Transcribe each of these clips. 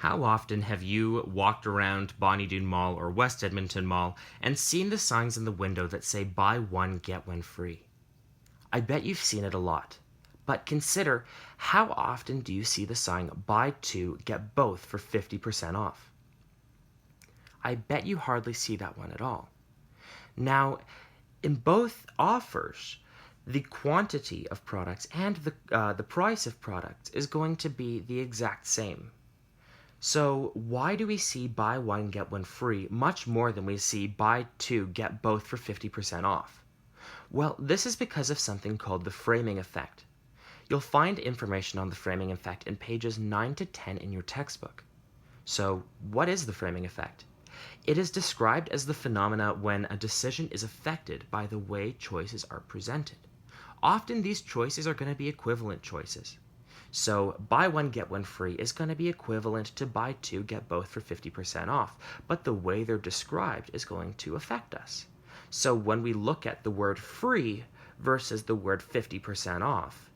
How often have you walked around Bonnie Doon Mall or West Edmonton Mall and seen the signs in the window that say buy one, get one free? I bet you've seen it a lot. But consider, how often do you see the sign buy two, get both for 50% off? I bet you hardly see that one at all. Now, in both offers, the quantity of products and the price of products is going to be the exact same. So why do we see buy one, get one free much more than we see buy two, get both for 50% off? Well, this is because of something called the framing effect. You'll find information on the framing effect in pages 9 to 10 in your textbook. So what is the framing effect? It is described as the phenomena when a decision is affected by the way choices are presented. Often these choices are going to be equivalent choices. So buy one, get one free is going to be equivalent to buy two, get both for 50% off, but the way they're described is going to affect us. So when we look at the word free versus the word 50% off,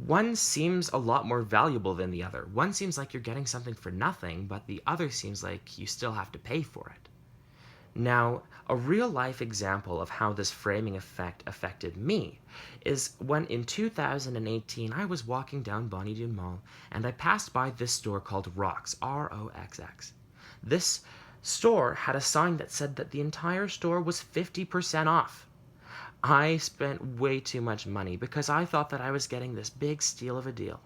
one seems a lot more valuable than the other. One seems like you're getting something for nothing, but the other seems like you still have to pay for it. Now, a real-life example of how this framing effect affected me is when in 2018 I was walking down Bonnie Doon Mall and I passed by this store called Rox, R-O-X-X. This store had a sign that said that the entire store was 50% off. I spent way too much money because I thought that I was getting this big steal of a deal.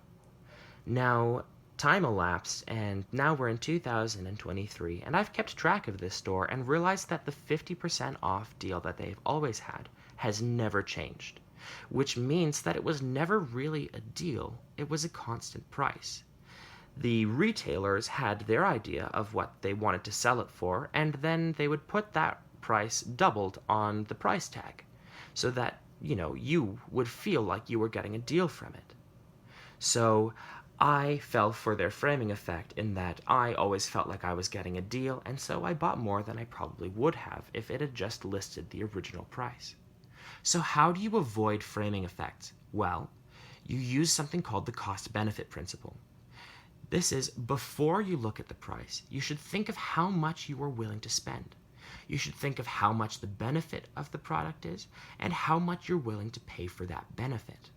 Now, time elapsed, and now we're in 2023, and I've kept track of this store and realized that the 50% off deal that they've always had has never changed, which means that it was never really a deal, it was a constant price. The retailers had their idea of what they wanted to sell it for, and then they would put that price doubled on the price tag, so that, you would feel like you were getting a deal from it. So I fell for their framing effect in that I always felt like I was getting a deal, and so I bought more than I probably would have if it had just listed the original price. So how do you avoid framing effects? Well, you use something called the cost-benefit principle. This is, before you look at the price, you should think of how much you are willing to spend. You should think of how much the benefit of the product is and how much you're willing to pay for that benefit.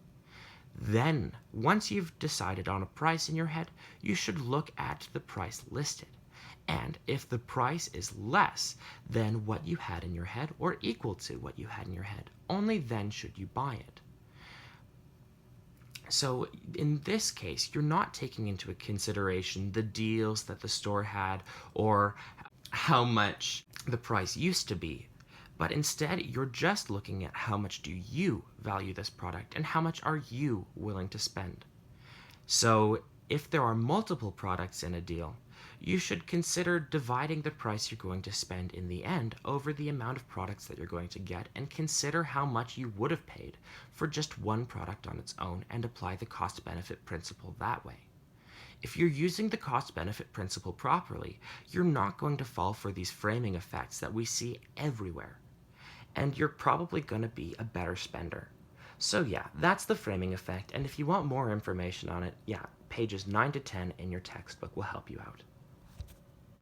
Then, once you've decided on a price in your head, you should look at the price listed. And if the price is less than what you had in your head or equal to what you had in your head, only then should you buy it. So in this case, you're not taking into consideration the deals that the store had or how much the price used to be, but instead you're just looking at how much do you value this product and how much are you willing to spend. So if there are multiple products in a deal, you should consider dividing the price you're going to spend in the end over the amount of products that you're going to get, and consider how much you would have paid for just one product on its own and apply the cost-benefit principle that way. If you're using the cost-benefit principle properly, you're not going to fall for these framing effects that we see everywhere. And you're probably going to be a better spender. So yeah, that's the framing effect, and if you want more information on it, pages 9 to 10 in your textbook will help you out.